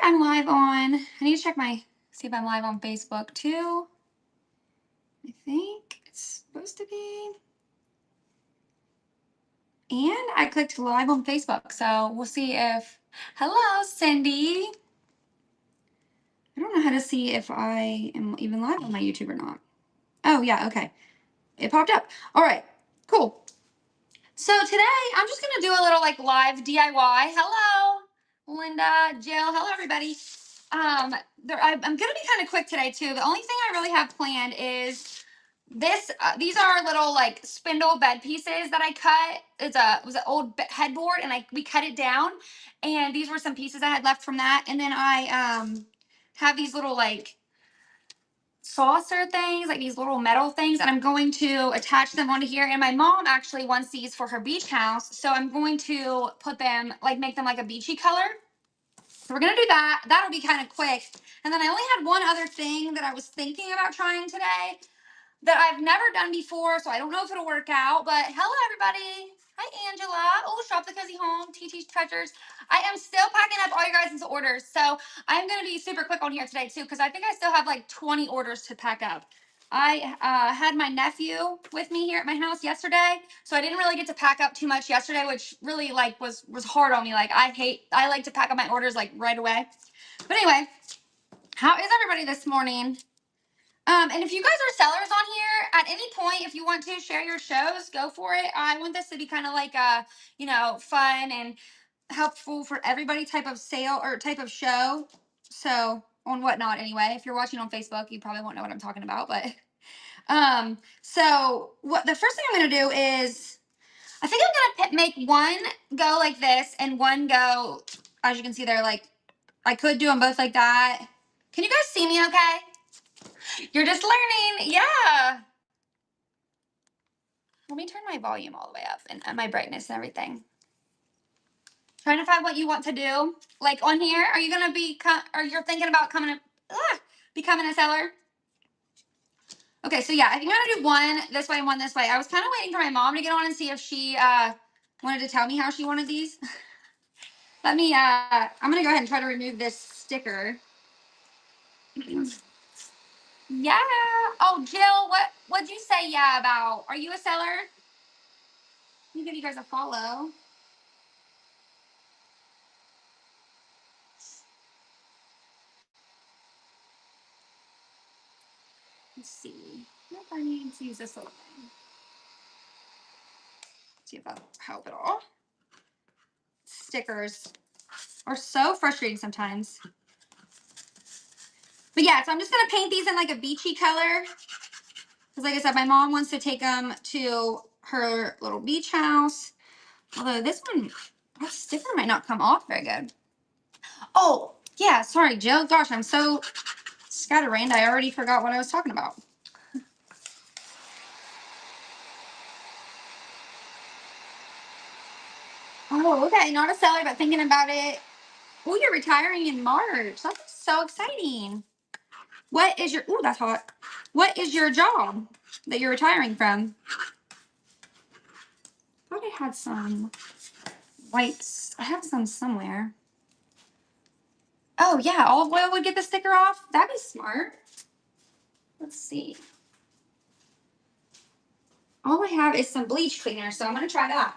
I'm live on, I need to check see if I'm live on Facebook too. I think it's supposed to be. And I clicked live on Facebook, so we'll see if, hello, Cindy. I don't know how to see if I am even live on my YouTube or not. Oh yeah, okay. It popped up. All right, cool. So today I'm just gonna do a little like live DIY. Hello, Linda, Jill. Hello, everybody. I'm gonna be kind of quick today too. The only thing I really have planned is this. These are little like spindle bed pieces that I cut. It was an old headboard, and we cut it down. And these were some pieces I had left from that. And then I have these little like saucer things, like these little metal things, and I'm going to attach them onto here. And my mom actually wants these for her beach house, so I'm going to put them, like make them like a beachy color. So we're gonna do that. That'll be kind of quick. And then I only had one other thing that I was thinking about trying today that I've never done before, so I don't know if it'll work out. But hello, everybody. Hi, Angela. Oh, Shop the Cozy Home, TT's Treasures. I am still packing up all your guys' orders, so I'm going to be super quick on here today, too, because I think I still have like 20 orders to pack up. I had my nephew with me here at my house yesterday, so I didn't really get to pack up too much yesterday, which really like was hard on me. Like I like to pack up my orders like right away. But anyway, how is everybody this morning? And if you guys are sellers on here, at any point, if you want to share your shows, go for it. I want this to be kind of like a, fun and helpful for everybody type of sale or type of show. So on Whatnot anyway. If you're watching on Facebook, you probably won't know what I'm talking about. But so what the first thing I'm gonna do is I think I'm gonna make one go like this and one go, as you can see there, like I could do them both like that. Can you guys see me okay? You're just learning. Yeah. Let me turn my volume all the way up and my brightness and everything. Trying to find what you want to do. Like on here, are you going to be, or you're thinking about becoming a seller? Okay, so yeah, I think I'm going to do one this way and one this way. I was kind of waiting for my mom to get on and see if she wanted to tell me how she wanted these. I'm going to go ahead and try to remove this sticker. Yeah. Oh, Jill, what'd you say yeah about? Are you a seller? Let me give you guys a follow. Let's see. What if I need to use this little thing? See if that'll help at all. Stickers are so frustrating sometimes. But yeah, so I'm just going to paint these in like a beachy color. Because like I said, my mom wants to take them to her little beach house. Although this one, that sticker might not come off very good. Oh, yeah, sorry, Jill. Gosh, I'm so scatterbrained. I already forgot what I was talking about. Oh, okay. Not a seller, but thinking about it. Oh, you're retiring in March. That's so exciting. What is your, ooh, that's hot. What is your job that you're retiring from? I thought I had some whites. I have some somewhere. Oh, yeah. Olive oil would get the sticker off. That'd be smart. Let's see. All I have is some bleach cleaner, so I'm going to try that.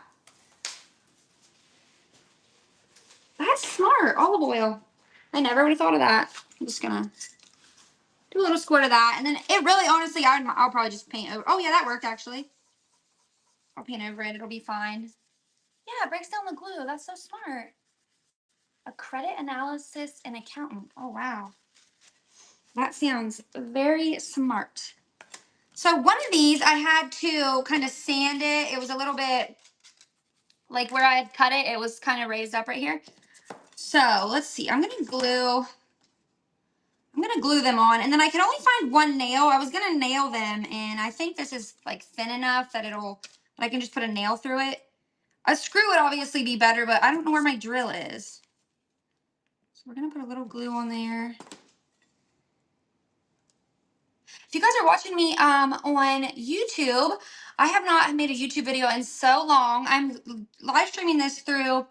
That's smart. Olive oil. I never would have thought of that. I'm just going to do a little squirt of that. And then it really, honestly, I'll probably just paint over. Oh, yeah, that worked, actually. I'll paint over it. It'll be fine. Yeah, it breaks down the glue. That's so smart. A credit analysis and accountant. Oh, wow. That sounds very smart. So one of these, I had to kind of sand it. It was a little bit, like where I had cut it, it was kind of raised up right here. So let's see. I'm going to glue them on. And then I can only find one nail. I was going to nail them. And I think this is like thin enough that I can just put a nail through it. A screw would obviously be better, but I don't know where my drill is. So we're going to put a little glue on there. If you guys are watching me on YouTube, I have not made a YouTube video in so long. I'm live streaming this through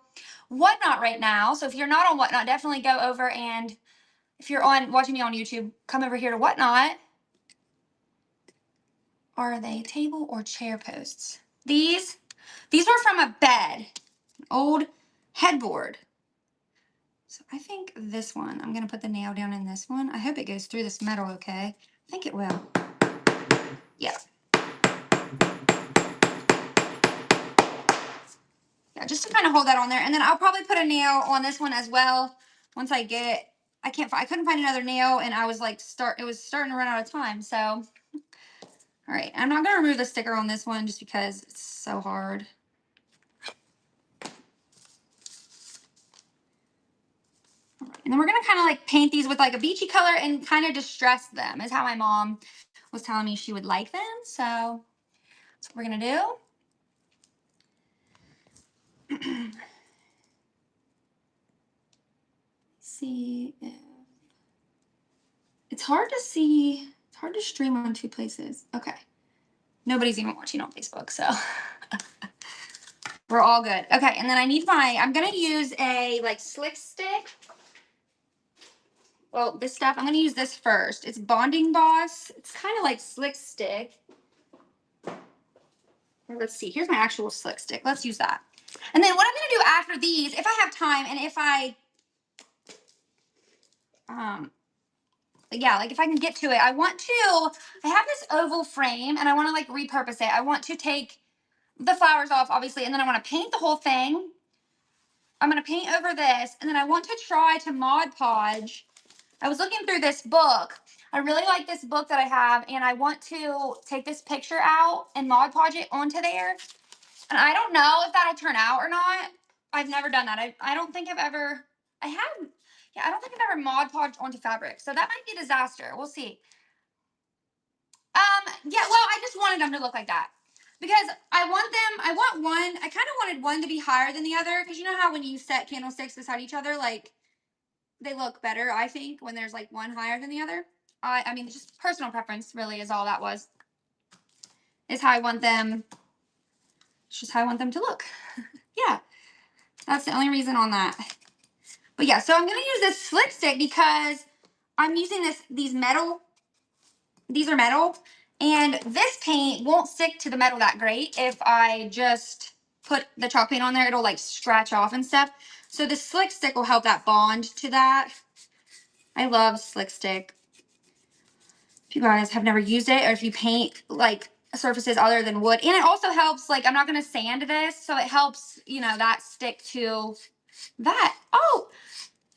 Whatnot right now. So if you're not on Whatnot, definitely go over, and if you're on watching me on YouTube, come over here to Whatnot. Are they table or chair posts? These were from a bed, old headboard. So I think this one, I'm gonna put the nail down in this one. I hope it goes through this metal okay. I think it will. Yeah. Yeah, just to kind of hold that on there. And then I'll probably put a nail on this one as well. Once I get, I couldn't find another nail, and I was like, it was starting to run out of time. So, all right, I'm not gonna remove the sticker on this one just because it's so hard. And then we're gonna kind of like paint these with like a beachy color and kind of distress them, is how my mom was telling me she would like them. So that's what we're gonna do. See if it's hard to see. It's hard to stream on two places. Okay. Nobody's even watching on Facebook, so we're all good. Okay, and then I need I'm gonna use a like slick stick. Well, this stuff, I'm gonna use this first. It's Bonding Boss. It's kind of like slick stick. Let's see, here's my actual slick stick. Let's use that. And then what I'm gonna do after these, if I have time, and if I, yeah, like if I can get to it, I have this oval frame, and I wanna like repurpose it. I want to take the flowers off, obviously, and then I wanna paint the whole thing. I'm gonna paint over this, and then I want to try to Mod Podge. I was looking through this book. I really like this book that I have, and I want to take this picture out and Mod Podge it onto there. And I don't know if that'll turn out or not. I've never done that. I don't think I've ever, I don't think I've ever Mod Podged onto fabric. So that might be a disaster. We'll see. Yeah, well, I just wanted them to look like that. Because I want one, I kind of wanted one to be higher than the other. Because you know how when you set candlesticks beside each other, like, they look better, I think, when there's like one higher than the other. I mean, just personal preference really is all that was. Is how I want them. It's just how I want them to look. Yeah, that's the only reason on that. But yeah, so I'm gonna use this slick stick because I'm using these metal. These are metal, and this paint won't stick to the metal that great. If I just put the chalk paint on there, it'll like scratch off and stuff. So the slick stick will help that bond to that. I love slick stick. If you guys have never used it, or if you paint like surfaces other than wood, and it also helps, like, I'm not going to sand this, so it helps, you know, that stick to that. Oh,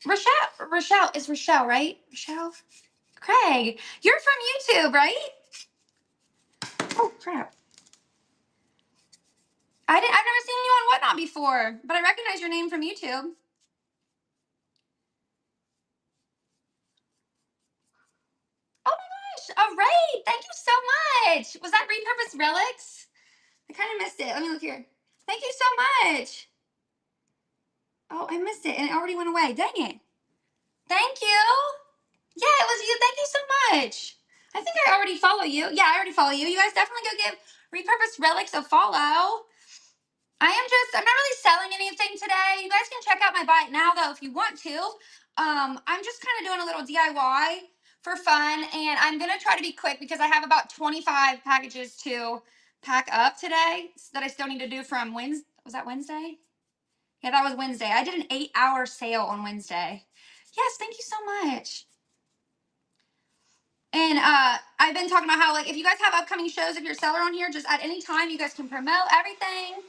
Rochelle is Rochelle, right? Rochelle Craig, you're from YouTube, right? Oh crap, I've never seen you on Whatnot before, but I recognize your name from YouTube. Oh my gosh, all right, thank you so much. Was that repurposed relics? I kind of missed it. Let me look here. Thank you so much. Oh, I missed it, and it already went away. Dang it. Thank you. Yeah, it was you. Thank you so much. I think I already follow you. Yeah, I already follow you. You guys definitely go give Repurposed Relics a follow. I'm not really selling anything today. You guys can check out my Buy It Now, though, if you want to. I'm just kind of doing a little DIY for fun, and I'm going to try to be quick because I have about 25 packages to pack up today that I still need to do from Wednesday. Was that Wednesday? Yeah, that was Wednesday. I did an 8-hour sale on Wednesday. Yes, thank you so much. And I've been talking about how, like, if you guys have upcoming shows, if you're a seller on here, just at any time, you guys can promote everything.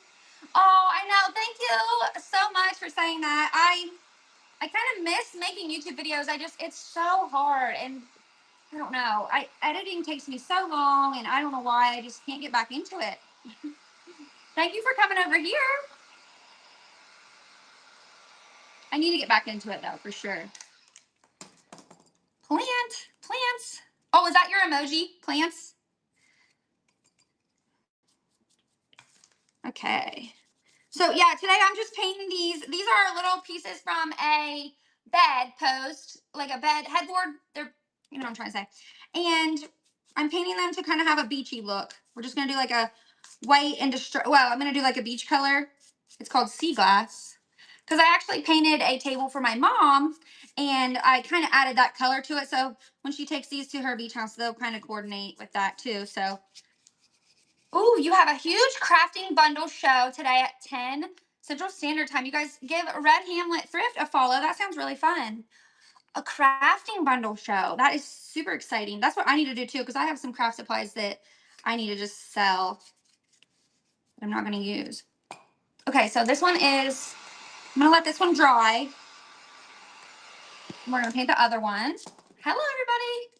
Oh, I know. Thank you so much for saying that. I kind of miss making YouTube videos. It's so hard, and I don't know. Editing takes me so long, and I don't know why. I just can't get back into it. Thank you for coming over here. I need to get back into it, though, for sure. Plants. Oh, is that your emoji? Plants? Okay. So yeah, today I'm just painting these. These are little pieces from a bed post, like a bed headboard. They're, you know what I'm trying to say. And I'm painting them to kind of have a beachy look. We're just going to do like a white and well, I'm going to do like a beach color. It's called Sea Glass. because I actually painted a table for my mom and I kind of added that color to it. So when she takes these to her beach house, they'll kind of coordinate with that too. So, oh, you have a huge crafting bundle show today at 10 Central Standard Time. You guys give Red Hamlet Thrift a follow. That sounds really fun. A crafting bundle show. That is super exciting. That's what I need to do too, because I have some craft supplies that I need to just sell that I'm not going to use. Okay, so this one is, I'm going to let this one dry. We're going to paint the other one. Hello, everybody.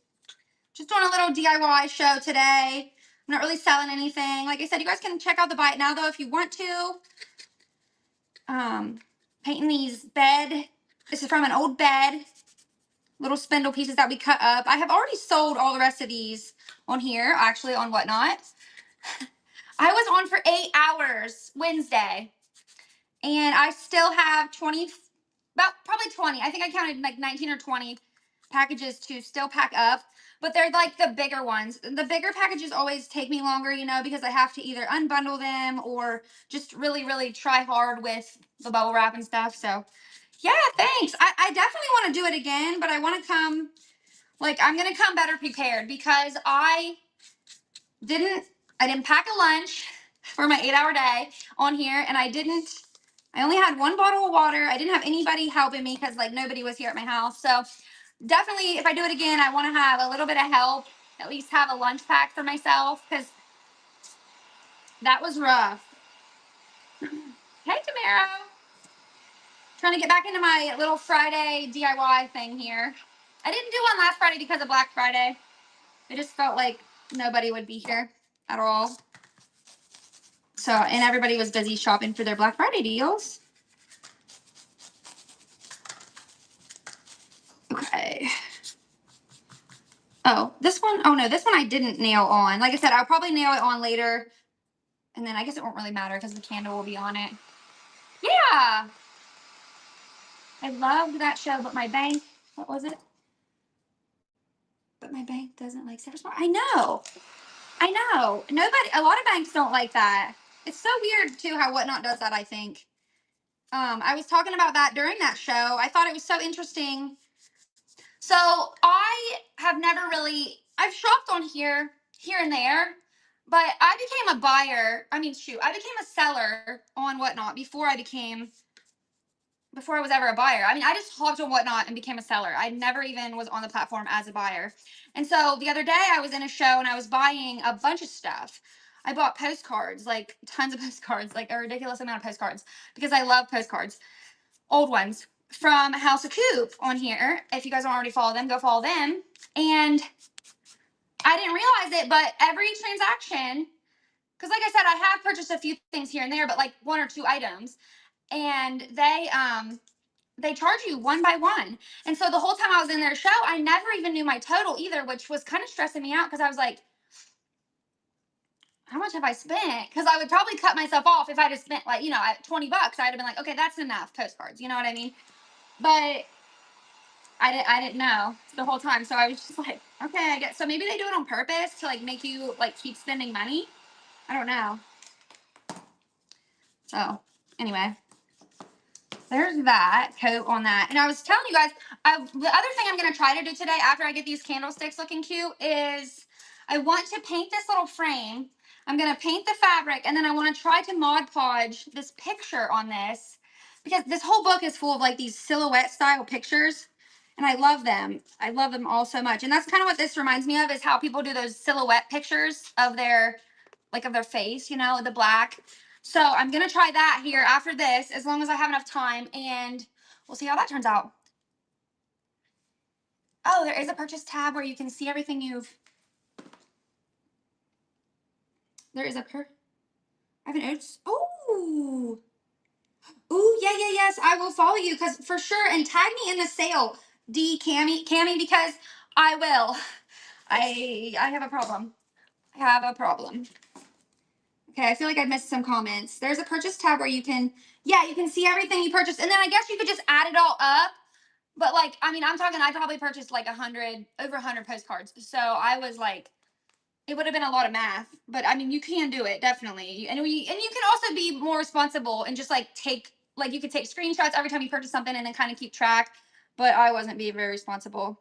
Just doing a little DIY show today. I'm not really selling anything. Like I said, you guys can check out the Buy It Now, though, if you want to. Painting these bed. This is from an old bed. Little spindle pieces that we cut up. I have already sold all the rest of these on here, actually, on Whatnot. I was on for 8 hours Wednesday, and I still have 20, about probably 20. I think I counted like 19 or 20 packages to still pack up, but they're like the bigger ones. The bigger packages always take me longer, you know, because I have to either unbundle them or just really, really try hard with the bubble wrap and stuff. So yeah, thanks. I definitely want to do it again, but I want to come, like, I'm going to come better prepared because I didn't pack a lunch for my 8-hour day on here, and I only had 1 bottle of water. I didn't have anybody helping me because, like, nobody was here at my house. So definitely, if I do it again, I want to have a little bit of help, at least have a lunch pack for myself, because that was rough. Hey, Tamara. Trying to get back into my little Friday DIY thing here. I didn't do one last Friday because of Black Friday. It just felt like nobody would be here at all. So, and everybody was busy shopping for their Black Friday deals. Okay. Oh, this one. Oh, no, this one I didn't nail on. Like I said, I'll probably nail it on later. And then I guess it won't really matter because the candle will be on it. Yeah. I loved that show, but my bank, what was it? But my bank doesn't like Saturday. I know. I know. A lot of banks don't like that. It's so weird, too, how Whatnot does that, I think. I was talking about that during that show. I thought it was so interesting. So I have never really, I've shopped on here and there, but I became a buyer. I became a seller on Whatnot before I was ever a buyer. I just hopped on Whatnot and became a seller. I never even was on the platform as a buyer. And so the other day I was in a show and I was buying a bunch of stuff. I bought postcards, like tons of postcards, like a ridiculous amount of postcards, because I love postcards. Old ones from House of Coop on here. If you guys don't already follow them, go follow them. And I didn't realize it, but every transaction, because like I said, I have purchased a few things here and there, but like 1 or 2 items, and they charge you one by one. And so the whole time I was in their show, I never even knew my total either, which was kind of stressing me out because I was like, how much have I spent? Because I would probably cut myself off if I just spent like, at $20. I'd have been like, okay, that's enough postcards. You know what I mean? But I didn't know the whole time. So I was just like, okay, I guess. So maybe they do it on purpose to like make you like keep spending money. I don't know. So anyway, there's that coat on that. And I was telling you guys, the other thing I'm going to try to do today after I get these candlesticks looking cute is I want to paint this little frame. I'm going to paint the fabric, and then I want to try to Mod Podge this picture on this, because this whole book is full of like these silhouette style pictures, and I love them. I love them all so much. And that's kind of what this reminds me of, is how people do those silhouette pictures of their face, the black. So I'm going to try that here after this, as long as I have enough time, and we'll see how that turns out. Oh, there is a purchase tab where you can see everything there is a I have an oats. Ooh, yes, I will follow you, because for sure, and tag me in the sale, Cami, because I will. I have a problem. Okay, I feel like I missed some comments. There's a purchase tab where you can see everything you purchased, and then I guess you could just add it all up. But like, I'm talking, I probably purchased like over 100 postcards. So I was like, it would have been a lot of math, but you can do it, definitely. And you can also be more responsible and just like take like you could take screenshots every time you purchase something and then kind of keep track. But I wasn't being very responsible.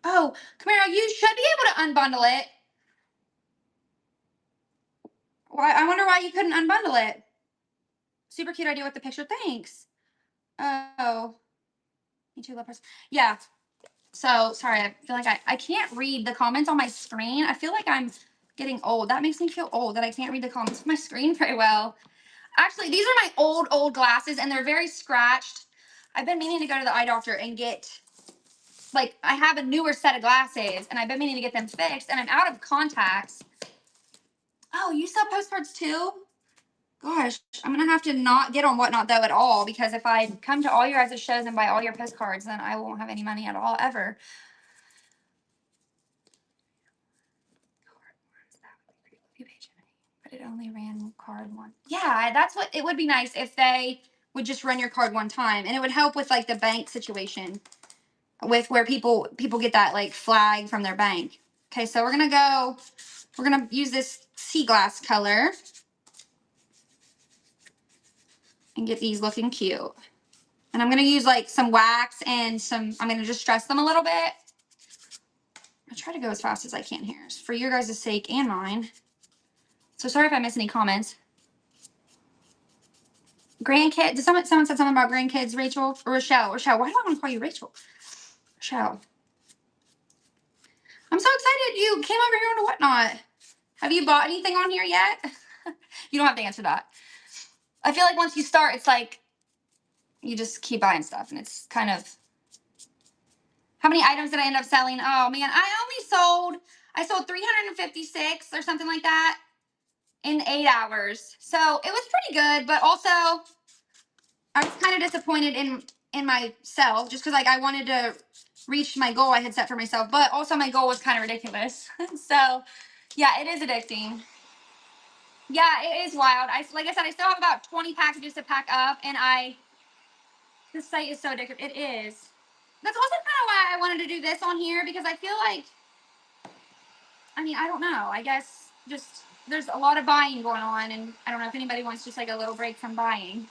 Oh, Camaro, you should be able to unbundle it. Why? I wonder why you couldn't unbundle it. Super cute idea with the picture. Thanks. Oh, me too, love person. Yeah. So sorry. I feel like I can't read the comments on my screen. I feel like I'm getting old. That makes me feel old that I can't read the comments on my screen very well. Actually, these are my old glasses and they're very scratched. I've been meaning to go to the eye doctor and get, like, I have a newer set of glasses and I've been meaning to get them fixed and I'm out of contacts. Oh, you sell postcards too? Gosh, I'm going to have to not get on Whatnot though at all, because if I come to all your guys' shows and buy all your postcards, then I won't have any money at all ever. But it only ran card one. Yeah, that's what it would be nice if they would just run your card one time, and it would help with like the bank situation with where people get that like flag from their bank. Okay, so we're gonna use this sea glass color and get these looking cute. And I'm gonna use like some wax and I'm gonna just stress them a little bit. I try to go as fast as I can here for your guys' sake and mine. So sorry if I miss any comments. Grandkid. Did someone said something about grandkids, Rachel or Rochelle? Rochelle, why do I want to call you Rachel? Rochelle. I'm so excited you came over here on Whatnot. Have you bought anything on here yet? You don't have to answer that. I feel like once you start, it's like you just keep buying stuff, and it's kind of. How many items did I end up selling? Oh man, I sold 356 or something like that in 8 hours. So it was pretty good, but also I was kind of disappointed in myself just because like I wanted to reach my goal I had set for myself, but also my goal was kind of ridiculous. So yeah, it is addicting. Yeah, it is wild. Like I said, I still have about 20 packages to pack up, and this site is so addictive. It is. That's also kind of why I wanted to do this on here, because I feel like, I mean, I don't know. I guess just there's a lot of buying going on, and I don't know if anybody wants just like a little break from buying.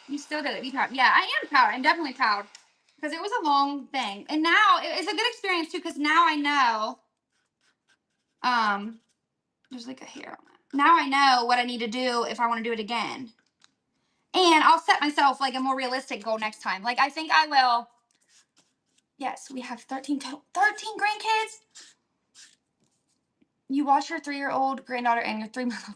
You still did it. Be proud. Yeah, I am proud. I'm definitely proud because it was a long thing, and now it's a good experience too because now I know. There's like a hair on it. Now I know what I need to do if I want to do it again. And I'll set myself like a more realistic goal next time. Like I think I will. Yes, we have 13 grandkids. You watch your 3-year-old granddaughter and your 3-month-old.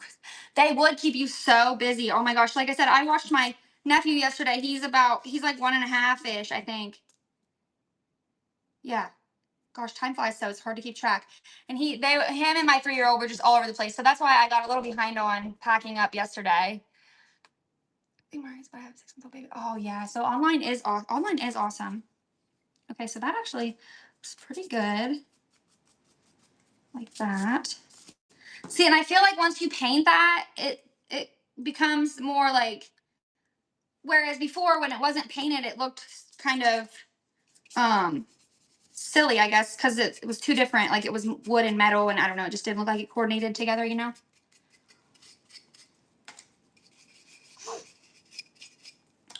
They would keep you so busy. Oh my gosh. Like I said, I watched my nephew yesterday. He's like 1.5-ish, I think. Yeah. Gosh, time flies, so it's hard to keep track. And him and my 3-year-old were just all over the place. So that's why I got a little behind on packing up yesterday. I have a 6-month-old baby. Oh yeah. So online is awesome. Okay, so that actually looks pretty good. Like that. See, and I feel like once you paint that, it becomes more like, whereas before when it wasn't painted, it looked kind of silly, I guess, because it was too different. Like it was wood and metal, and I don't know, it just didn't look like it coordinated together, you know?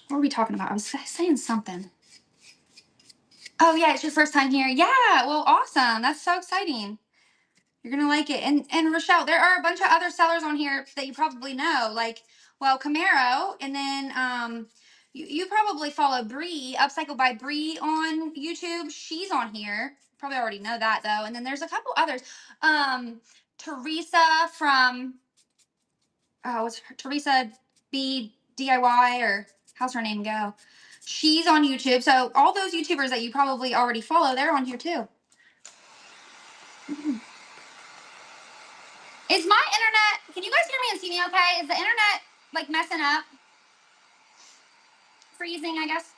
What were we talking about? I was saying something. Oh yeah, it's your first time here. Yeah, well, awesome. That's so exciting. You're gonna like it. And Rochelle, there are a bunch of other sellers on here that you probably know, like, well, Camaro, and then you probably follow Bree, Upcycle by Bree on YouTube. She's on here. Probably already know that though. And then there's a couple others. Teresa from what's her, Teresa B DIY, or how's her name go? She's on YouTube. So all those YouTubers that you probably already follow, they're on here too. Is my internet, can you guys hear me and see me okay? Is the internet like messing up? Freezing, I guess.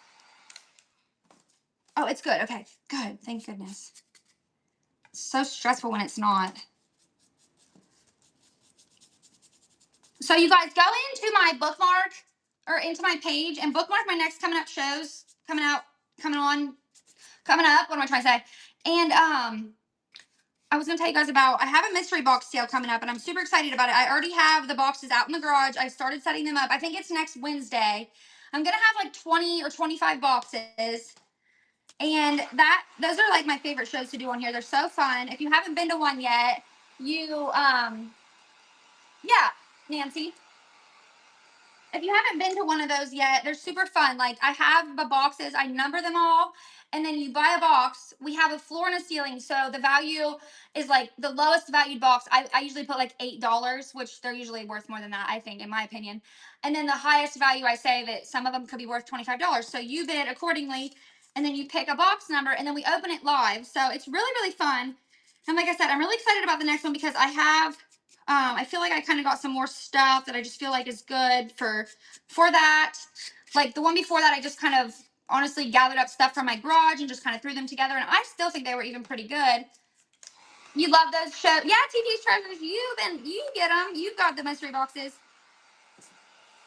Oh, it's good. Okay, good. Thank goodness. It's so stressful when it's not. So you guys go into my bookmark or into my page and bookmark my next coming up shows, coming up. What am I trying to say? And I was going to tell you guys about, I have a mystery box sale coming up and I'm super excited about it. I already have the boxes out in the garage. I started setting them up. I think it's next Wednesday. I'm going to have like 20 or 25 boxes. And those are like my favorite shows to do on here. They're so fun. If you haven't been to one yet, yeah, Nancy. If you haven't been to one of those yet, they're super fun. Like I have the boxes, I number them all, and then you buy a box. We have a floor and a ceiling, so the value is like the lowest valued box. I usually put like $8, which they're usually worth more than that, I think, in my opinion. And then the highest value, I say that some of them could be worth $25. So you bid accordingly, and then you pick a box number, and then we open it live. So it's really, really fun. And like I said, I'm really excited about the next one because I feel like I kind of got some more stuff that I just feel like is good for that. Like the one before that, I just kind of honestly gathered up stuff from my garage and just kind of threw them together. And I still think they were even pretty good. You love those shows? Yeah, TV's Treasures. You get them. You've got the mystery boxes.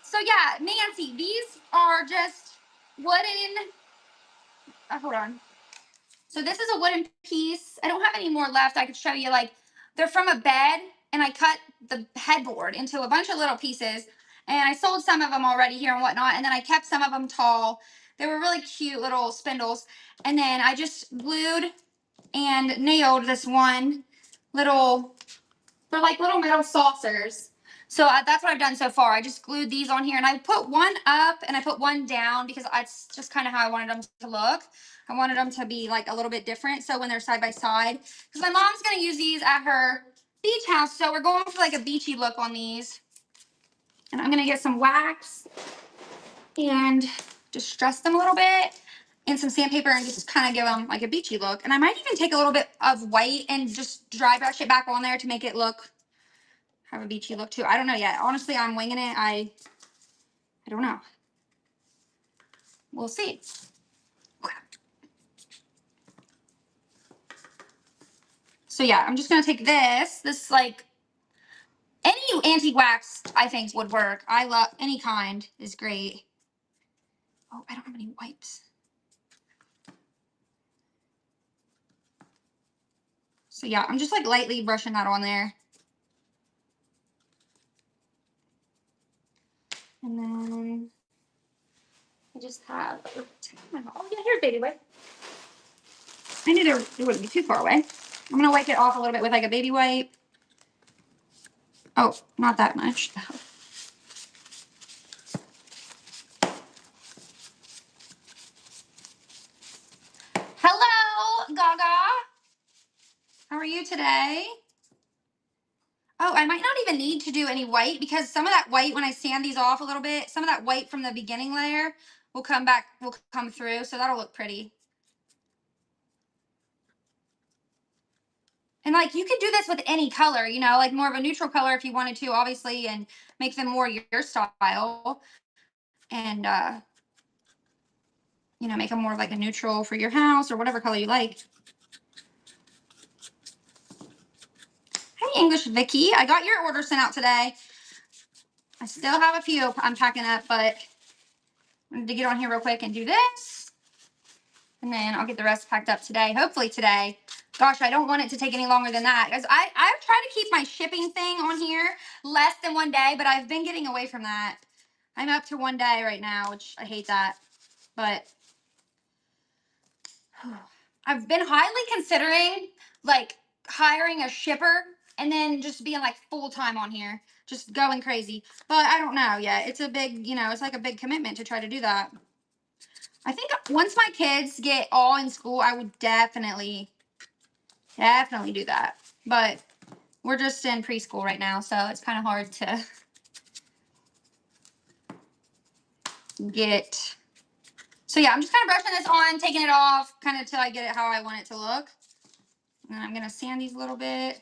So yeah, Nancy, these are just wooden. Hold on. So this is a wooden piece. I don't have any more left. I could show you, like, they're from a bed, and I cut the headboard into a bunch of little pieces, and I sold some of them already here and whatnot, and then I kept some of them tall. They were really cute little spindles, and then I just glued and nailed this one little, they're like little metal saucers. So that's what I've done so far. I just glued these on here, and I put one up and I put one down because that's just kind of how I wanted them to look. I wanted them to be like a little bit different. So when they're side by side, because my mom's going to use these at her beach house. So we're going for like a beachy look on these. And I'm going to get some wax and just stress them a little bit and some sandpaper and just kind of give them like a beachy look. And I might even take a little bit of white and just dry brush it back on there to make it look, have a beachy look too. I don't know yet. Honestly, I'm winging it. I don't know. We'll see. Okay. So yeah, I'm just gonna take this like any antique wax I think would work. I love any kind is great. Oh, I don't have any wipes. So yeah, I'm just like lightly brushing that on there. And then I just have, oh yeah, here's baby wipe. I knew it wouldn't be too far away. I'm gonna wipe it off a little bit with like a baby wipe. Oh, not that much. Hello, Gaga. How are you today? Oh, I might not even need to do any white because some of that white, when I sand these off a little bit, some of that white from the beginning layer will come through. So that'll look pretty. And like you could do this with any color, you know, like more of a neutral color if you wanted to, obviously, and make them more your style. And, you know, make them more like a neutral for your house or whatever color you like. Hey, English Vicky. I got your order sent out today. I still have a few I'm packing up, but I need to get on here real quick and do this. And then I'll get the rest packed up today, hopefully today. Gosh, I don't want it to take any longer than that. Because I try to keep my shipping thing on here less than 1 day, but I've been getting away from that. I'm up to 1 day right now, which I hate that. But I've been highly considering like hiring a shipper and then just being like full-time on here, just going crazy. But I don't know yet. It's a big, you know, it's like a big commitment to try to do that. I think once my kids get all in school, I would definitely do that. But we're just in preschool right now, so it's kind of hard to get. So yeah, I'm just kind of brushing this on, taking it off, kind of till I get it how I want it to look. And then I'm gonna sand these a little bit.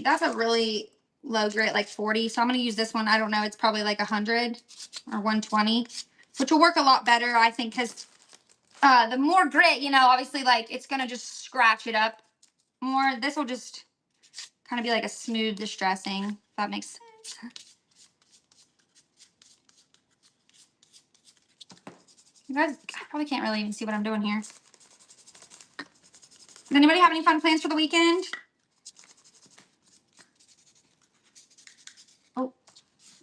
That's a really low grit, like 40. So I'm gonna use this one. I don't know, it's probably like 100 or 120, which will work a lot better, I think, because the more grit, you know, obviously, like it's gonna just scratch it up more. This will just kind of be like a smooth distressing, if that makes sense. You guys, I probably can't really even see what I'm doing here. Does anybody have any fun plans for the weekend? Oh,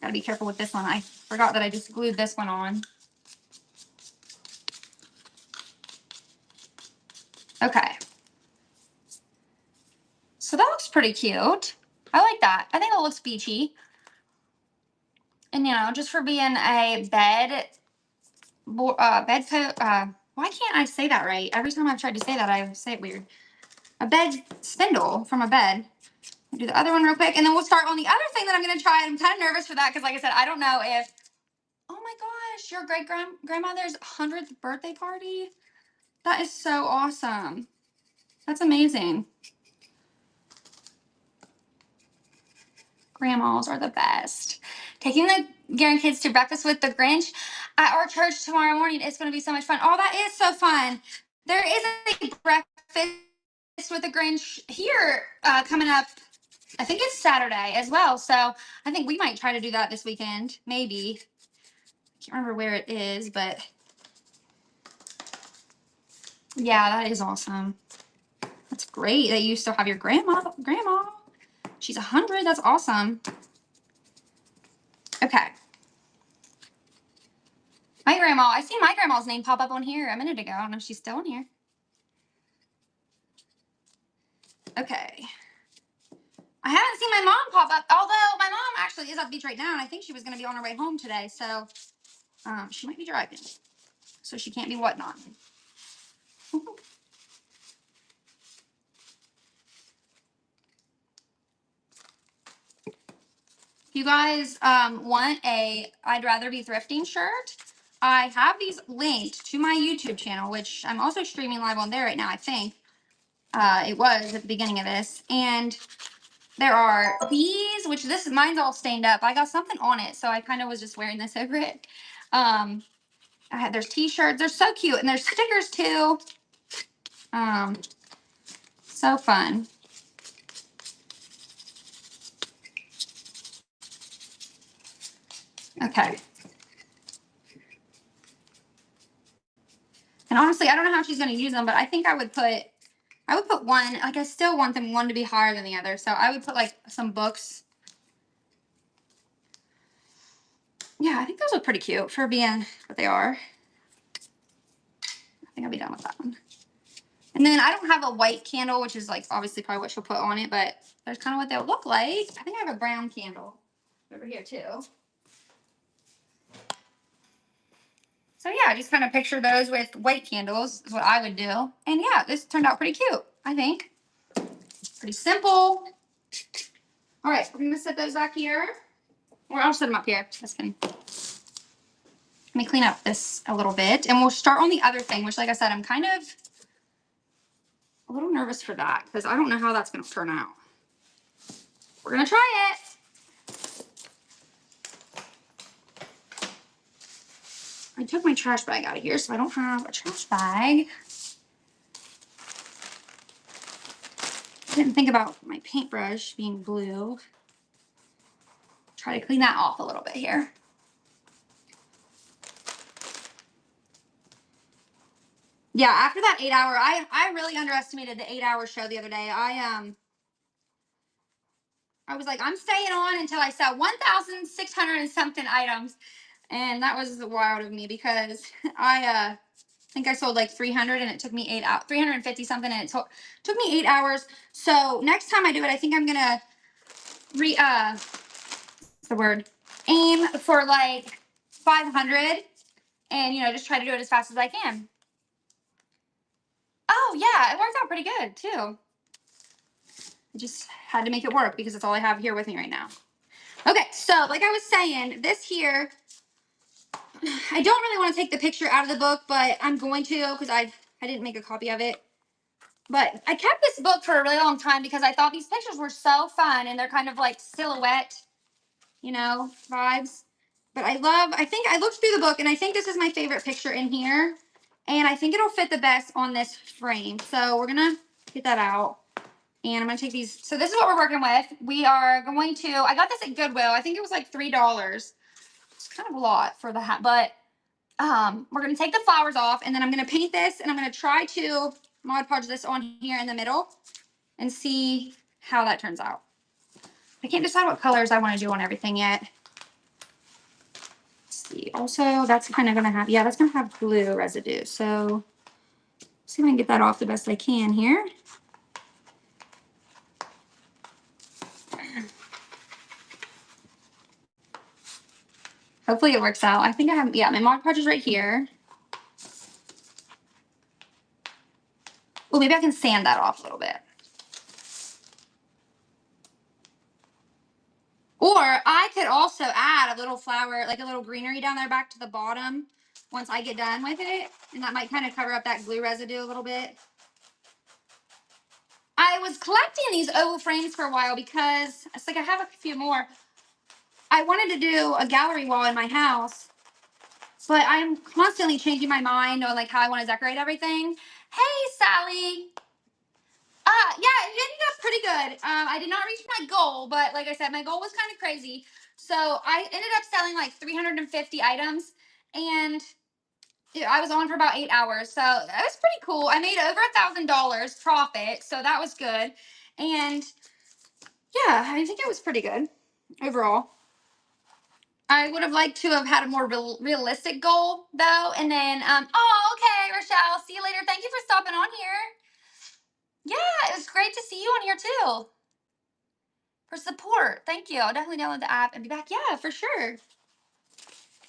gotta be careful with this one. I forgot that I just glued this one on. Okay. So that looks pretty cute. I like that. I think that looks beachy. And you know, just for being a bed coat, why can't I say that right? Every time I've tried to say that, I say it weird. A bed spindle from a bed. I'll do the other one real quick, and then we'll start on the other thing that I'm going to try. I'm kind of nervous for that because, like I said, I don't know if, oh my gosh, your great-grandmother's 100th birthday party? That is so awesome. That's amazing. Grandmas are the best. Taking the grandkids to breakfast with the Grinch at our church tomorrow morning. It's going to be so much fun. Oh, that is so fun. There is a breakfast with the Grinch here coming up. I think it's Saturday as well. So I think we might try to do that this weekend. Maybe. I can't remember where it is, but yeah, that is awesome. That's great that you still have your grandma. She's 100. That's awesome. Okay. My grandma, I seen my grandma's name pop up on here a minute ago. I don't know if she's still on here. Okay. I haven't seen my mom pop up, although my mom actually is at the beach right now, and I think she was going to be on her way home today, so she might be driving, so she can't be whatnot. If you guys want a I'd Rather Be Thrifting shirt, I have these linked to my YouTube channel, which I'm also streaming live on there right now, I think. It was at the beginning of this. And there are these, which mine's all stained up. I got something on it, so I kind of was just wearing this over it. There's t-shirts. They're so cute. And there's stickers too. So fun. Okay. And honestly, I don't know how she's going to use them, but I think I would put one, like I still want them one to be higher than the other. So I would put like some books. Yeah, I think those look pretty cute for being what they are. I think I'll be done with that one. And then I don't have a white candle, which is like obviously probably what she'll put on it, but there's kind of what they'll look like. I think I have a brown candle over here too. So yeah, I just kind of picture those with white candles is what I would do. And yeah, this turned out pretty cute, I think. Pretty simple. All right, we're gonna set those back here. Or I'll set them up here. Let me clean up this a little bit. And we'll start on the other thing, which like I said, I'm kind of a little nervous for that because I don't know how that's gonna turn out. We're gonna try it. I took my trash bag out of here, so I don't have a trash bag. I didn't think about my paintbrush being blue. Try to clean that off a little bit here. Yeah, after that 8 hour, I really underestimated the 8 hour show the other day. I was like, I'm staying on until I sell 1,600 and something items. And that was wild of me because I think I sold like 300 and it took me 8 hours, 350 something, and it took me 8 hours. So next time I do it, I think I'm gonna what's the word? Aim for like 500 and just try to do it as fast as I can. Oh yeah, it worked out pretty good too. I just had to make it work because that's all I have here with me right now. Okay, so like I was saying, this here, I don't really want to take the picture out of the book, but I'm going to because I didn't make a copy of it. But I kept this book for a really long time because I thought these pictures were so fun and they're kind of like silhouette, vibes. But I think I looked through the book and I think this is my favorite picture in here. And I think it'll fit the best on this frame. So we're going to get that out. And I'm going to take these. So this is what we're working with. We are going to, I got this at Goodwill. I think it was like $3. It's kind of a lot for the hat. But we're going to take the flowers off. And then I'm going to paint this. And I'm going to try to Mod Podge this on here in the middle and see how that turns out. I can't decide what colors I want to do on everything yet. Let's see. Also, that's kind of going to have, yeah, that's going to have glue residue. So see if I can get that off the best I can here. Hopefully it works out. I think I have, yeah, my Mod Podge is right here. Well, maybe I can sand that off a little bit. Or I could also add a little flower, like a little greenery down there back to the bottom once I get done with it. And that might kind of cover up that glue residue a little bit. I was collecting these oval frames for a while because it's like I have a few more. I wanted to do a gallery wall in my house, but I'm constantly changing my mind on like how I want to decorate everything. Hey, Sally. Yeah, it ended up pretty good. I did not reach my goal, but like I said, my goal was kind of crazy. So I ended up selling like 350 items, and I was on for about 8 hours. So that was pretty cool. I made over $1,000 profit, so that was good. And yeah, I think it was pretty good overall. I would have liked to have had a more realistic goal though. And then, oh, okay, Rochelle, see you later. Thank you for stopping on here. Yeah, it was great to see you on here too. For support. Thank you. I'll definitely download the app and be back. Yeah, for sure.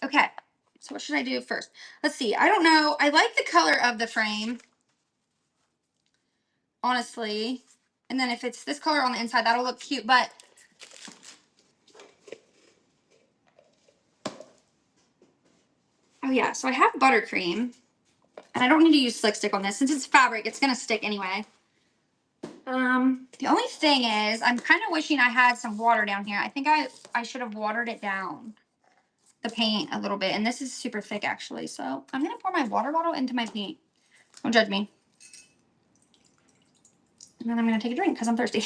Okay. So what should I do first? Let's see. I don't know. I like the color of the frame. Honestly. And then if it's this color on the inside, that'll look cute. But oh yeah. So I have buttercream. And I don't need to use Slick Stick on this. Since it's fabric, it's going to stick anyway. The only thing is, I'm kind of wishing I had some water down here. I think I should have watered it down, the paint, a little bit. And this is super thick, actually. So I'm going to pour my water bottle into my paint. Don't judge me. And then I'm going to take a drink because I'm thirsty.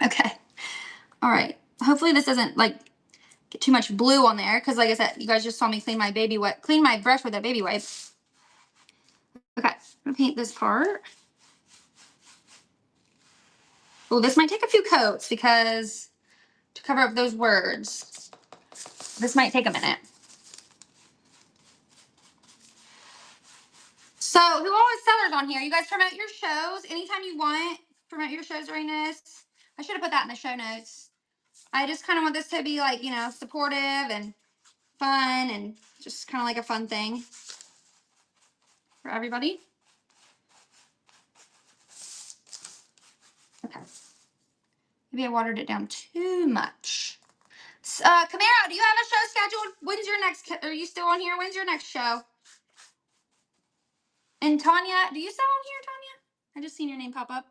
Okay. All right. Hopefully this doesn't, like, get too much blue on there. Because, like I said, you guys just saw me clean my brush with a baby wipe. Okay. I'm going to paint this part. Oh, this might take a few coats because to cover up those words. This might take a minute. So who all is sellers on here? You guys promote your shows anytime you want. Promote your shows during this. I should have put that in the show notes. I just kind of want this to be like, you know, supportive and fun and just kind of like a fun thing for everybody. Okay. Maybe I watered it down too much. Camaro, do you have a show scheduled? When's your next, are you still on here? When's your next show? And Tanya, do you sell on here, Tanya? I just seen your name pop up.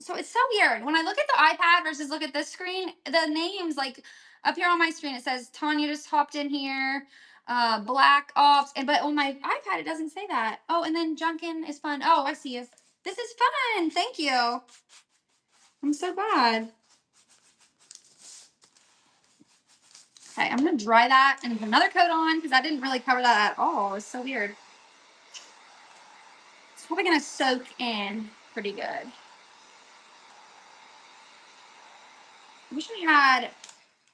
So it's so weird. When I look at the iPad versus look at this screen, the names, like up here on my screen, it says Tanya just hopped in here, Black Ops, but on my iPad, it doesn't say that. Oh, and then Junkin is fun. Oh, I see you. This is fun. Thank you. I'm so glad. Okay, I'm going to dry that and put another coat on because I didn't really cover that at all. It's so weird. It's probably going to soak in pretty good. I wish I had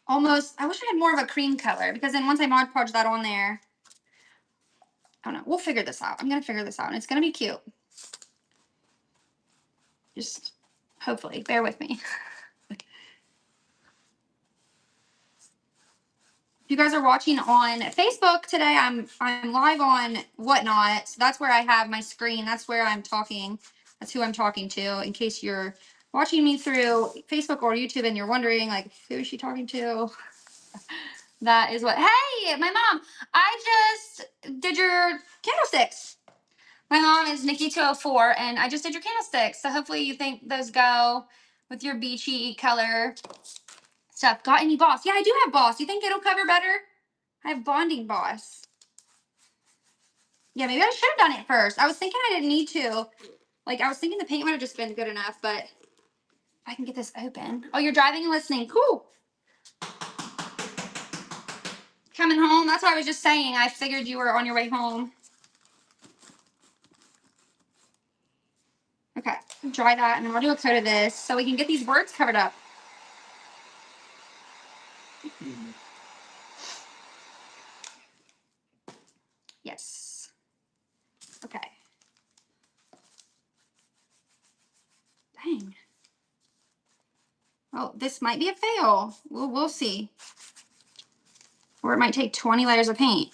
I wish I had more of a cream color because then once I Mod Podge that on there, I don't know. We'll figure this out. I'm going to figure this out and it's going to be cute. Just hopefully bear with me. If you guys are watching on Facebook today, I'm live on Whatnot. So that's where I have my screen. That's where I'm talking. That's who I'm talking to. In case you're watching me through Facebook or YouTube and you're wondering, like, who is she talking to? That is what. Hey, my mom. I just did your candlesticks. My mom is Nikki204, and I just did your candlesticks. So hopefully you think those go with your beachy color stuff. Got any Boss? Yeah, I do have Boss. You think it'll cover better? I have Bonding Boss. Yeah, maybe I should have done it first. I was thinking I didn't need to. Like, I was thinking the paint would have just been good enough, but if I can get this open. Oh, you're driving and listening. Cool. Coming home. That's what I was just saying. I figured you were on your way home. Dry that, and then we'll do a coat of this so we can get these words covered up. Yes. Okay. Dang. Oh, this might be a fail. We'll see. Or it might take 20 layers of paint.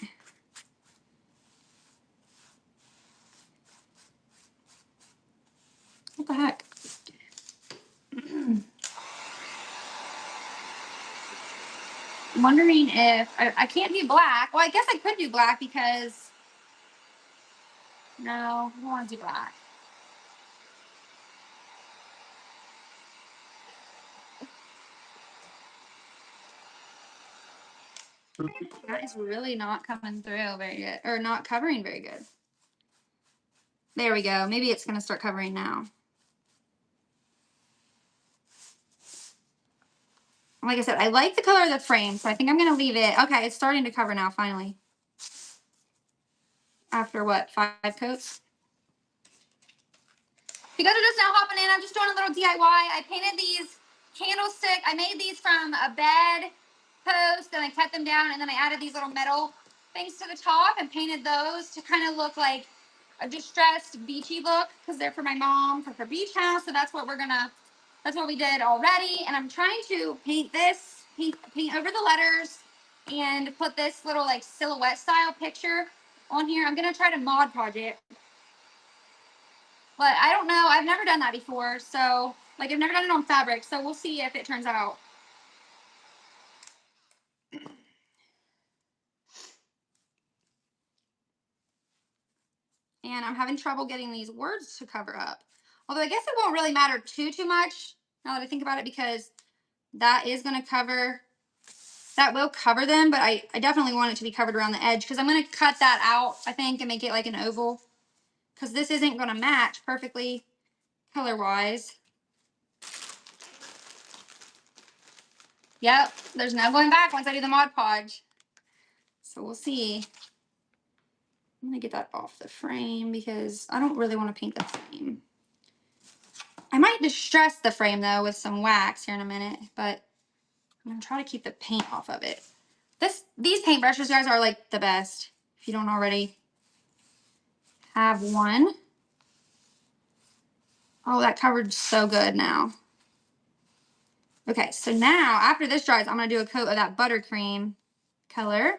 What the heck? I'm wondering if I can't do black. Well, I guess I could do black because no, I don't want to do black. That is really not coming through very good, or not covering very good. There we go. Maybe it's going to start covering now. Like I said, I like the color of the frame, so I think I'm going to leave it. Okay, it's starting to cover now, finally. After what, 5 coats? If you guys are just now hopping in, I'm just doing a little DIY. I painted these candlestick. I made these from a bed post, and I cut them down, and then I added these little metal things to the top and painted those to kind of look like a distressed beachy look, because they're for my mom for her beach house. So that's what we did already. And I'm trying to paint this, paint over the letters and put this little like silhouette style picture on here. I'm going to try to Mod Podge it. But I don't know. I've never done that before. So, like, I've never done it on fabric. So we'll see if it turns out. And I'm having trouble getting these words to cover up. Although I guess it won't really matter too much now that I think about it, because that is going to cover, that will cover them. But I definitely want it to be covered around the edge, because I'm going to cut that out, I think, and make it like an oval. Because this isn't going to match perfectly color-wise. Yep, there's no going back once I do the Mod Podge. So we'll see. I'm going to get that off the frame because I don't really want to paint the frame. I might distress the frame, though, with some wax here in a minute. But I'm going to try to keep the paint off of it. These paintbrushes, guys, are like the best. If you don't already have one. Oh, that covered so good now. Okay, so now after this dries, I'm going to do a coat of that buttercream color.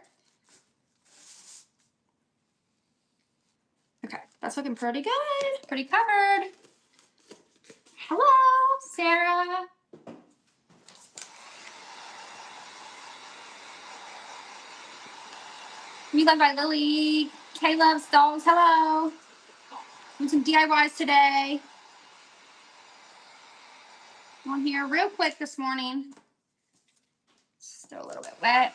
Okay, that's looking pretty good. Pretty covered. Hello, Sarah. Me Loved by Lily. Kay Loves Dolls. Hello. Doing some DIYs today. On here real quick this morning. Still a little bit wet.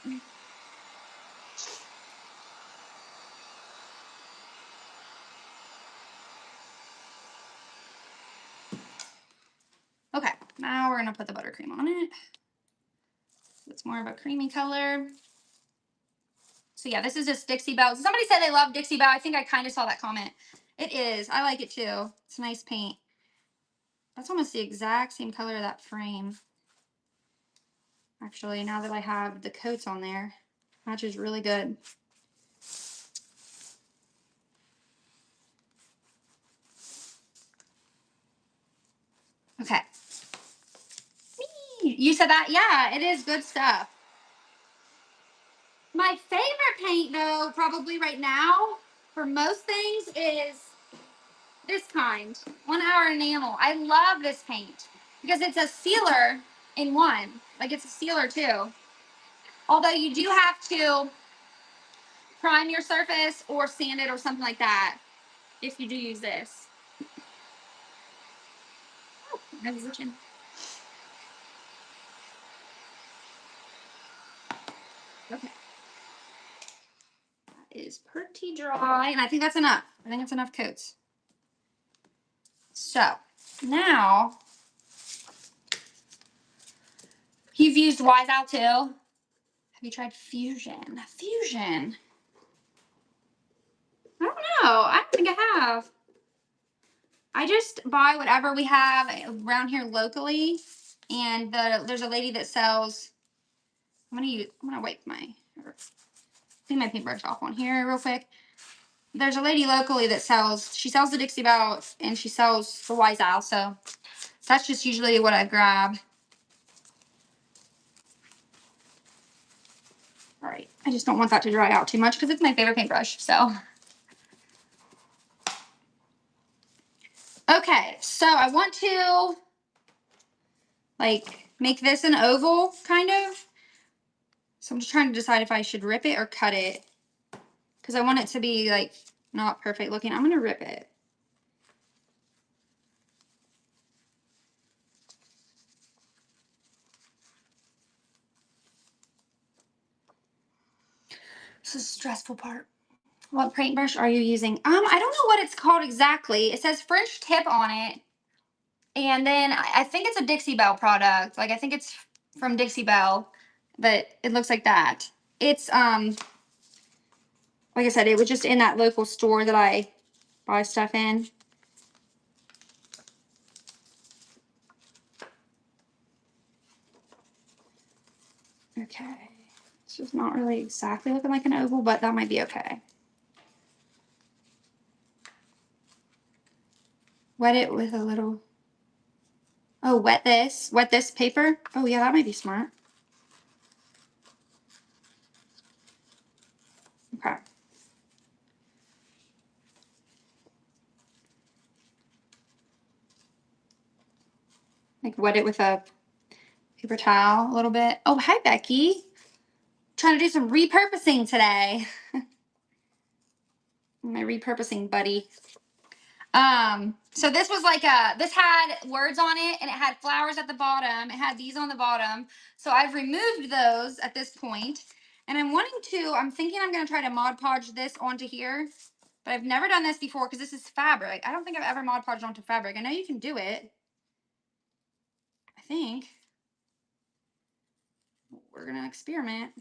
Okay, now we're gonna put the buttercream on it. It's more of a creamy color. So yeah, this is just Dixie Belle. Somebody said they love Dixie Belle. I think I kind of saw that comment. It is. I like it too. It's a nice paint. That's almost the exact same color of that frame. Actually, now that I have the coats on there, matches really good. Okay. You said that? Yeah, it is good stuff. My favorite paint, though, probably right now, for most things, is this kind. 1 Hour Enamel. I love this paint because it's a sealer in one. Like, it's a sealer, too. Although you do have to prime your surface or sand it or something like that if you do use this. Oh, that's itching. Okay. That is pretty dry, and I think that's enough. I think it's enough coats. So, now, you've used Wise Owl too. Have you tried Fusion? Fusion. I don't know. I don't think I have. I just buy whatever we have around here locally. And there's a lady that sells. I'm gonna wipe my clean my paintbrush off on here real quick. There's a lady locally that she sells the Dixie Belle and she sells the Wise Owl. So that's just usually what I grab. All right, I just don't want that to dry out too much because it's my favorite paintbrush. So. Okay, so I want to like make this an oval kind of. So I'm just trying to decide if I should rip it or cut it because I want it to be like not perfect looking. I'm going to rip it. This is the stressful part. What paintbrush are you using? I don't know what it's called exactly. It says French tip on it. And then I think it's a Dixie Belle product. Like I think it's from Dixie Belle, but it looks like that. It's like I said, it was just in that local store that I buy stuff in. Okay. It's just not really exactly looking like an oval, but that might be okay. Wet it with a little. Oh, wet this paper. Oh yeah, that might be smart. Okay. Like wet it with a paper towel a little bit. Oh, hi Becky. Trying to do some repurposing today. My repurposing buddy. So this was like this had words on it and it had flowers at the bottom. It had these on the bottom. So I've removed those at this point. And I'm thinking I'm going to try to Mod Podge this onto here. But I've never done this before because this is fabric. I don't think I've ever Mod Podged onto fabric. I know you can do it. I think. We're going to experiment.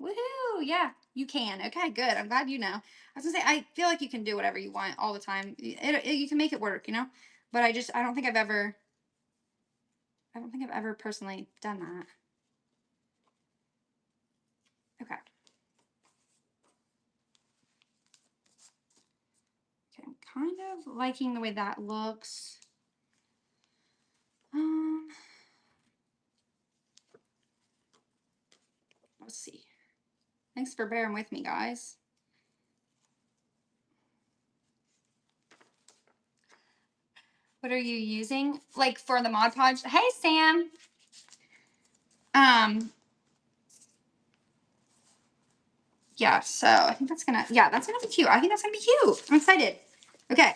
Woohoo! Yeah, you can. Okay, good. I'm glad you know. I was gonna say, I feel like you can do whatever you want all the time. You can make it work, you know? But I don't think I've ever personally done that. Okay. Okay, I'm kind of liking the way that looks. Let's see. Thanks for bearing with me, guys. What are you using? Like for the Mod Podge? Hey, Sam. Yeah, so I think that's gonna be cute. I think that's gonna be cute. I'm excited. Okay.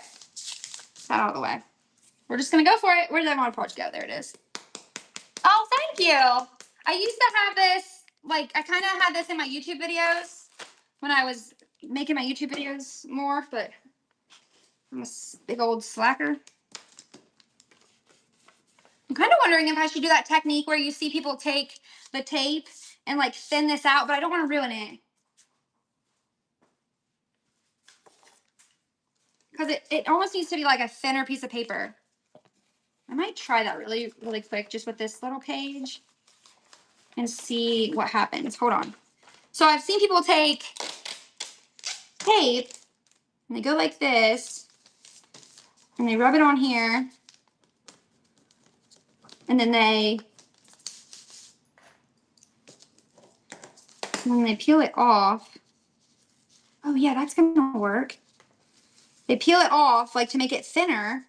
That out of the way. We're just gonna go for it. Where did that Mod Podge go? There it is. Oh, thank you. I used to have this, like, I kind of had this in my YouTube videos when I was making my YouTube videos more, but I'm a big old slacker. I'm kind of wondering if I should do that technique where you see people take the tape and, like, thin this out, but I don't want to ruin it. Because it almost needs to be like a thinner piece of paper. I might try that really, really quick just with this little page and see what happens. Hold on. So I've seen people take tape and they go like this and they rub it on here and then they peel it off. Oh yeah, that's gonna work. They peel it off like to make it thinner.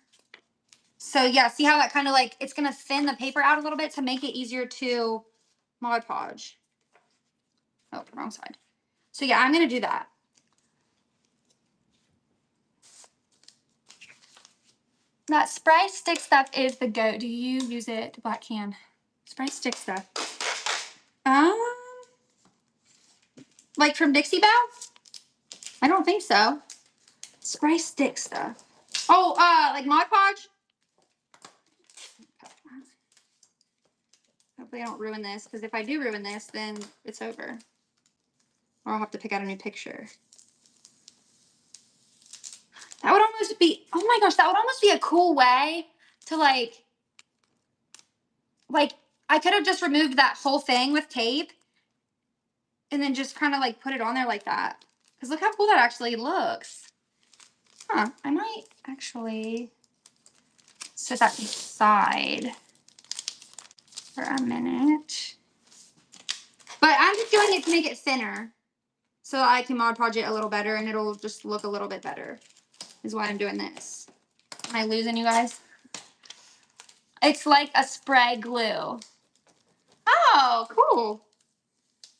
So yeah, see how that kind of like, it's gonna thin the paper out a little bit to make it easier to Mod Podge. Oh, wrong side. So yeah, I'm gonna do that. That spray stick stuff is the goat. Do you use it, Black Can? Spray stick stuff. Like from Dixie Belle? I don't think so. Spray stick stuff. Oh, like Mod Podge? Hopefully I don't ruin this, because if I do ruin this, then it's over. Or I'll have to pick out a new picture. That would almost be, oh my gosh, that would almost be a cool way to like I could have just removed that whole thing with tape and then just kind of like put it on there like that. Because look how cool that actually looks. Huh, I might actually set that aside for a minute. But I'm just doing it to make it thinner so I can Mod Podge it a little better and it'll just look a little bit better is why I'm doing this. Am I losing you guys? It's like a spray glue. Oh, cool.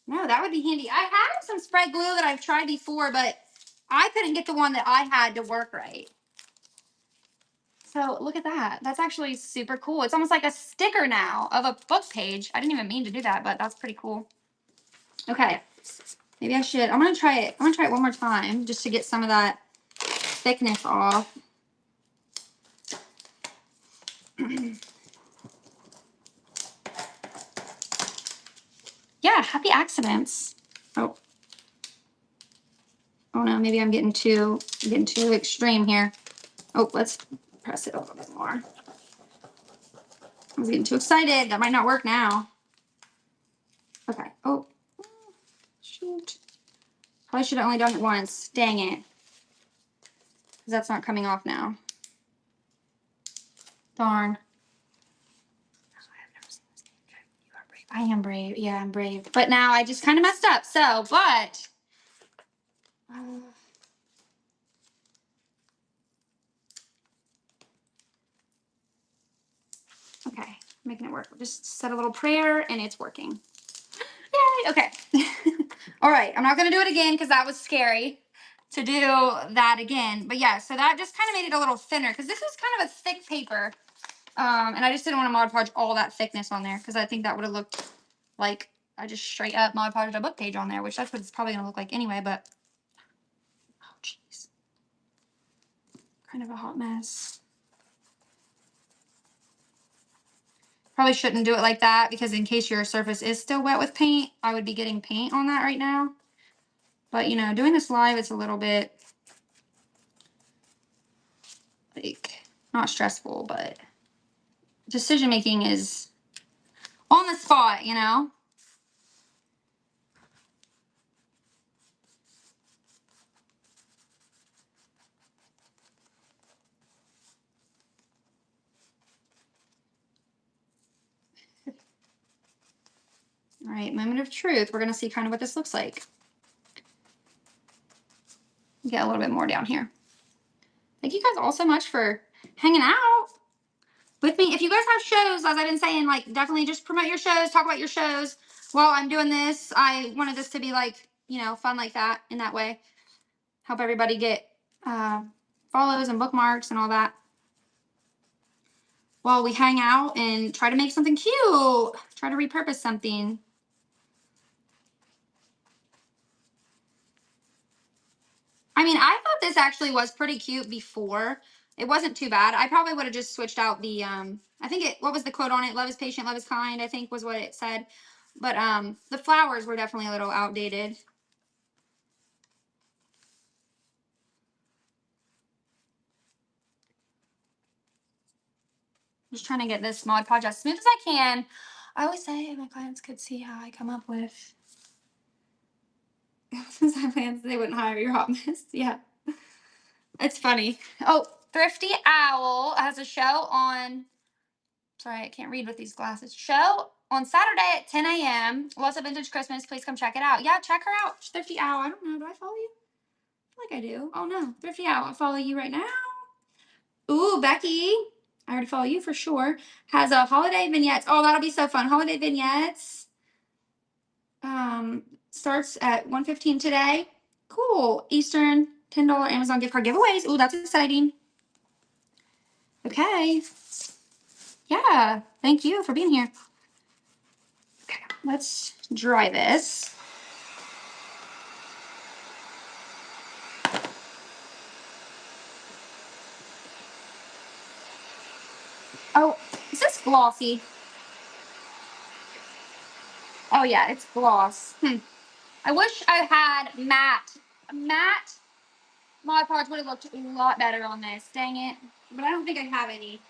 No, that would be handy. I have some spray glue that I've tried before, but I couldn't get the one that I had to work right. So look at that. That's actually super cool. It's almost like a sticker now of a book page. I didn't even mean to do that, but that's pretty cool. Okay. Maybe I should. I'm going to try it. I'm going to try it one more time just to get some of that thickness off. Yeah, happy accidents. Oh. Oh no, maybe I'm getting too extreme here. Oh, let's press it a little bit more. I was getting too excited. That might not work now. Okay. Oh, shoot. Probably should have only done it once. Dang it. Because that's not coming off now. Darn. I am brave. Yeah, I'm brave. But now I just kind of messed up. So, but. Okay, making it work. Just said a little prayer and it's working. Yay, okay. All right, I'm not going to do it again because that was scary to do that again. But yeah, so that just kind of made it a little thinner because this was kind of a thick paper. And I just didn't want to Mod Podge all that thickness on there because I think that would have looked like I just straight up Mod Podged a book page on there, which that's what it's probably going to look like anyway, but oh, jeez. Kind of a hot mess. Probably shouldn't do it like that because in case your surface is still wet with paint, I would be getting paint on that right now. But, you know, doing this live, it's a little bit, like, not stressful, but decision making is on the spot, you know? All right, moment of truth. We're going to see kind of what this looks like. Get a little bit more down here. Thank you guys all so much for hanging out with me. If you guys have shows, as I've been saying, like, definitely just promote your shows, talk about your shows while I'm doing this. I wanted this to be, like, you know, fun like that in that way. Help everybody get follows and bookmarks and all that while we hang out and try to make something cute. Try to repurpose something. I mean, I thought this actually was pretty cute before. It wasn't too bad. I probably would have just switched out the, I think what was the quote on it? Love is patient, love is kind, I think was what it said. But the flowers were definitely a little outdated. Just trying to get this Mod Podge as smooth as I can. I always say my clients could see how I come up with plans, they wouldn't hire your hot mess. Yeah. It's funny. Oh, Thrifty Owl has a show on, sorry, I can't read with these glasses. Show on Saturday at 10 a.m. Lots of Vintage Christmas. Please come check it out. Yeah, check her out. Thrifty Owl. I don't know. Do I follow you? I feel like I do. Oh, no. Thrifty Owl. I'll follow you right now. Ooh, Becky. I already follow you for sure. Has a holiday vignettes. Oh, that'll be so fun. Holiday vignettes. Starts at 1:15 today. Cool. Eastern $10 Amazon gift card giveaways. Ooh, that's exciting. Okay. Yeah. Thank you for being here. Okay. Let's dry this. Oh, is this glossy? Oh yeah, it's gloss. I wish I had matte Mod Podge would have looked a lot better on this. Dang it. But I don't think I have any.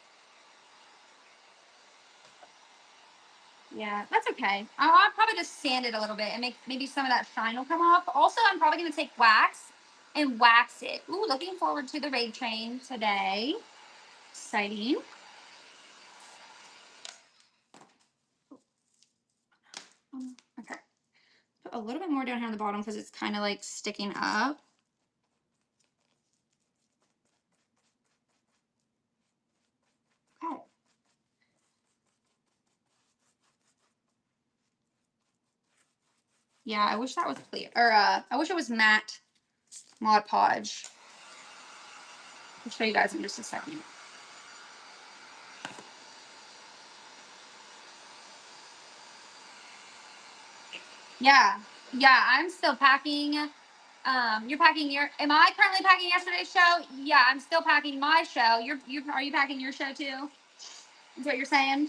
Yeah, that's okay. I'll probably just sand it a little bit and make maybe some of that shine will come off. Also, I'm probably going to take wax and wax it. Ooh, looking forward to the raid train today. Exciting. Okay. Put a little bit more down here on the bottom because it's kind of like sticking up. Okay. Yeah, I wish that was clear. Or I wish it was matte Mod Podge. I'll show you guys in just a second. Yeah. Yeah, I'm still packing. You're packing your. Am I currently packing yesterday's show? Yeah, I'm still packing my show. Are you packing your show too? Is what you're saying?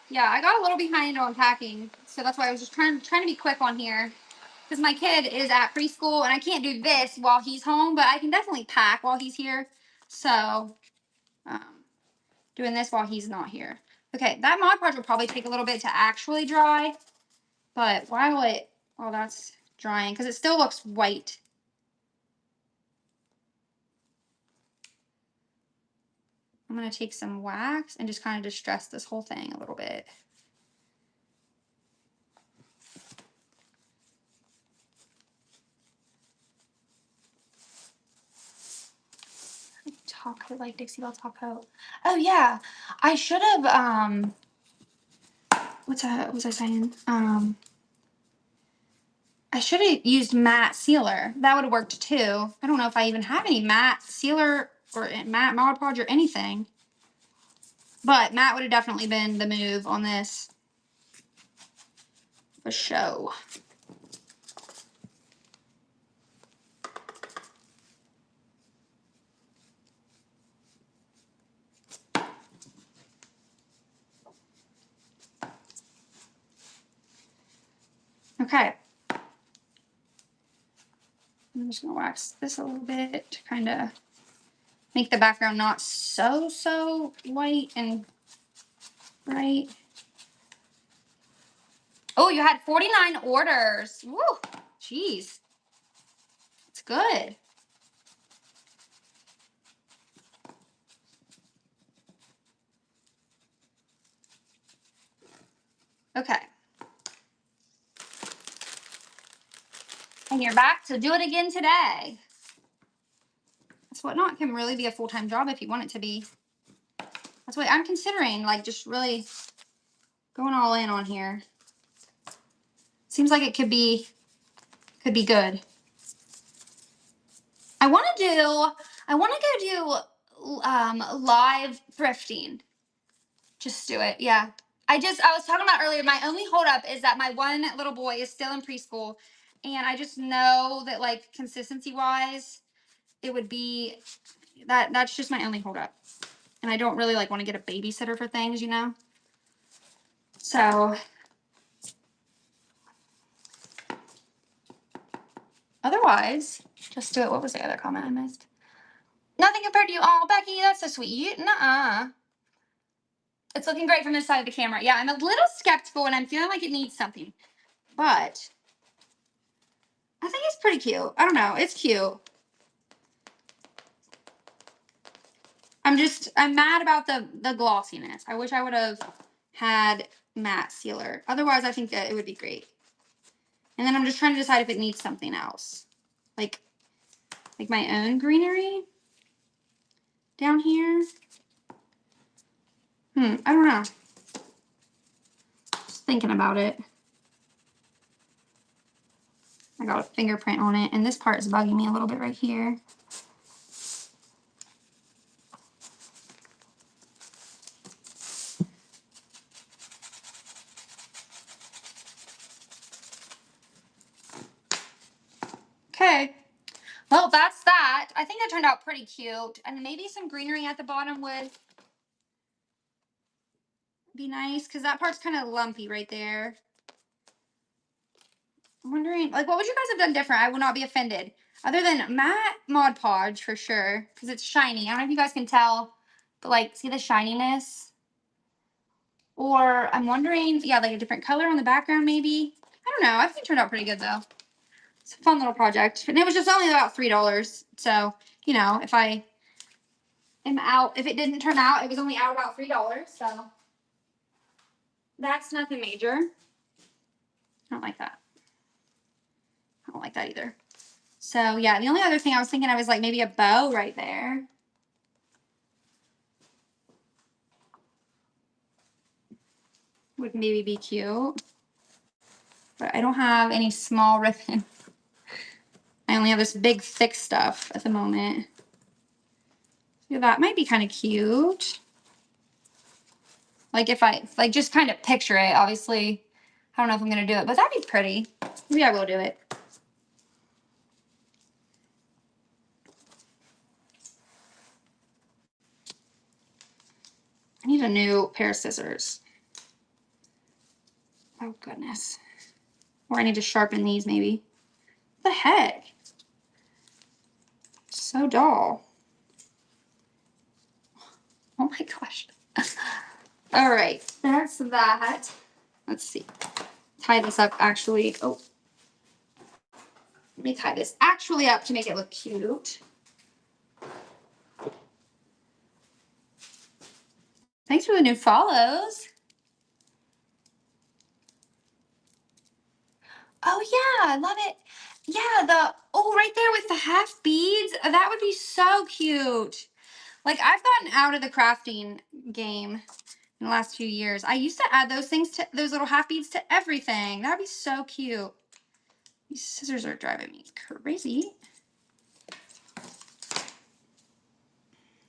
Yeah, I got a little behind on packing, so that's why I was just trying to be quick on here. Because my kid is at preschool and I can't do this while he's home, but I can definitely pack while he's here. So, doing this while he's not here. Okay, that Mod Podge will probably take a little bit to actually dry, but while that's drying, because it still looks white. I'm going to take some wax and just kind of distress this whole thing a little bit. Top coat, like Dixie Belle top coat. Oh yeah, I should have what was I saying? I should have used matte sealer. That would have worked too. I don't know if I even have any matte sealer or matte Mod Podge or anything. But matte would have definitely been the move on this. For show. Okay. I'm just going to wax this a little bit to kind of make the background not so white and bright. Oh, you had 49 orders. Woo! Jeez. It's good. Okay. And you're back to do it again today. That's what not can really be a full-time job if you want it to be. That's what I'm considering, like just really going all in on here. Seems like it could be good. I want to go do live thrifting. Just do it. Yeah. I was talking about earlier, my only holdup is that my one little boy is still in preschool. And I just know that like consistency wise, it would be that's just my only holdup. And I don't really like want to get a babysitter for things, you know? So otherwise, just do it. What was the other comment I missed? Nothing compared to you. Oh, Becky, that's so sweet. Nuh-uh. It's looking great from this side of the camera. Yeah, I'm a little skeptical and I'm feeling like it needs something. But I think it's pretty cute. I don't know. It's cute. I'm mad about the glossiness. I wish I would have had matte sealer. Otherwise, I think that it would be great. And then I'm just trying to decide if it needs something else. Like my own greenery down here. I don't know. Just thinking about it. I got a fingerprint on it, and this part is bugging me a little bit right here. Okay. Well, that's that. I think that turned out pretty cute. And maybe some greenery at the bottom would be nice because that part's kind of lumpy right there. I'm wondering, like, what would you guys have done different? I will not be offended. Other than matte Mod Podge for sure, because it's shiny. I don't know if you guys can tell, but like, see the shininess? Or I'm wondering, yeah, like a different color on the background maybe. I don't know. I think it turned out pretty good though. It's a fun little project. And it was just only about $3. So, you know, if I am out, if it didn't turn out, it was only out about $3. So that's nothing major. I don't like that. I don't like that either. So yeah, the only other thing I was thinking, I was like maybe a bow right there. Would maybe be cute. But I don't have any small ribbon. I only have this big thick stuff at the moment. So that might be kind of cute. Like if I like just kind of picture it, obviously I don't know if I'm gonna do it, but that'd be pretty. Maybe I will do it. I need a new pair of scissors. Oh goodness. Or I need to sharpen these maybe. What the heck? So dull. Oh my gosh. All right, that's that. Let's see. Tie this up actually. Oh, let me tie this actually up to make it look cute. Thanks for the new follows. Oh yeah, I love it. Yeah, right there with the half beads. That would be so cute. Like I've gotten out of the crafting game in the last few years. I used to add those things to those little half beads to everything. That'd be so cute. These scissors are driving me crazy.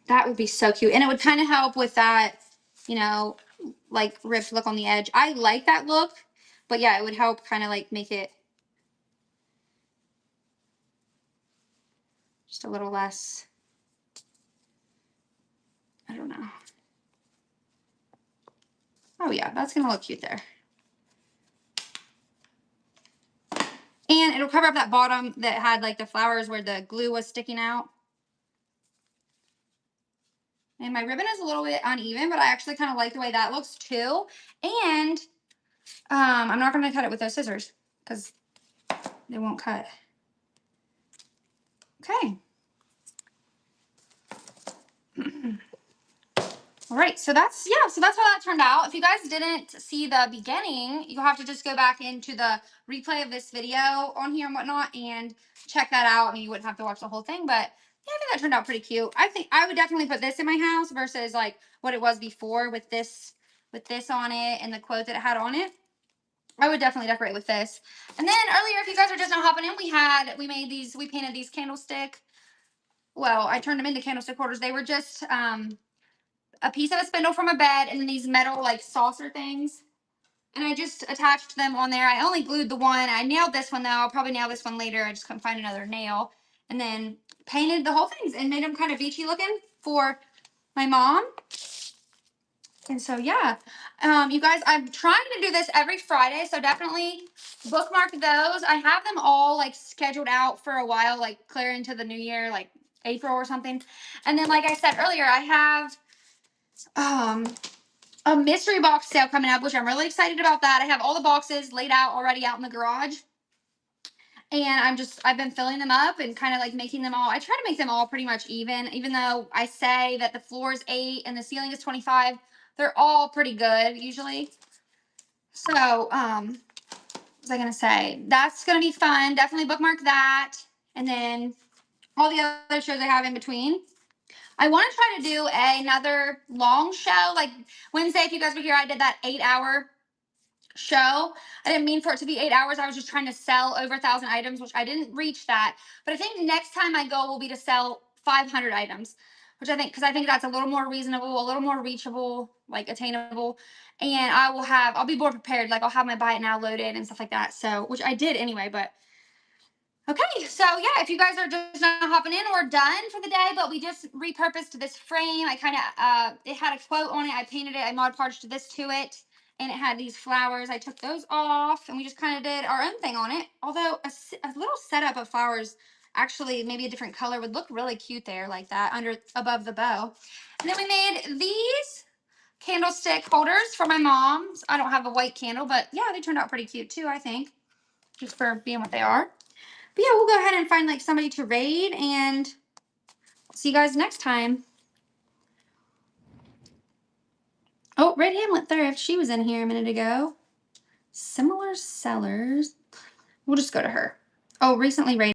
That would be so cute. And it would kind of help with that, you know, like ripped look on the edge. I like that look, but yeah, it would help kind of like make it just a little less, I don't know. Oh yeah, that's gonna look cute there. And it'll cover up that bottom that had like the flowers where the glue was sticking out. And my ribbon is a little bit uneven, but I actually kind of like the way that looks too. And I'm not gonna cut it with those scissors because they won't cut. Okay. All right, so that's how that turned out. If you guys didn't see the beginning, you'll have to just go back into the replay of this video on here and whatnot and check that out. I mean, you wouldn't have to watch the whole thing, but yeah, I think that turned out pretty cute. I think I would definitely put this in my house versus like what it was before with this on it and the quote that it had on it. I would definitely decorate with this. And then earlier, if you guys are just now hopping in, we painted these candlestick. Well, I turned them into candlestick holders. They were just a piece of a spindle from a bed and then these metal like saucer things. And I just attached them on there. I only glued the one. I nailed this one though. I'll probably nail this one later. I just couldn't find another nail. And then painted the whole things and made them kind of beachy looking for my mom. And so yeah, you guys, I'm trying to do this every Friday, so definitely bookmark those. I have them all like scheduled out for a while, like clear into the new year, like April or something. And then like I said earlier, I have a mystery box sale coming up, which I'm really excited about that. I have all the boxes laid out already out in the garage. And I've been filling them up and kind of like making them all, I try to make them all pretty much even though I say that the floor is 8 and the ceiling is 25, they're all pretty good usually. So, what was I going to say? That's going to be fun. Definitely bookmark that. And then all the other shows I have in between. I want to try to do another long show. Like Wednesday, if you guys were here, I did that 8-hour show. I didn't mean for it to be 8 hours. I was just trying to sell over 1,000 items, which I didn't reach that. But I think next time my goal will be to sell 500 items, which because I think that's a little more reasonable, a little more reachable, like attainable. And I'll be more prepared. Like I'll have my buy it now loaded and stuff like that. So, which I did anyway, but okay, so yeah, if you guys are just now hopping in, we're done for the day, but we just repurposed this frame. I kind of, it had a quote on it. I painted it. I Mod Podged this to it, and it had these flowers. I took those off, and we just kind of did our own thing on it. Although a little setup of flowers Actually, maybe a different color would look really cute there, like that, above the bow. And then we made these candlestick holders for my mom. I don't have a white candle, but yeah, they turned out pretty cute too, I think, just for being what they are. But yeah, we'll go ahead and find like somebody to raid, and see you guys next time. Oh, Red Hamlet Thrift. She was in here a minute ago. Similar sellers. We'll just go to her. Oh, recently raided.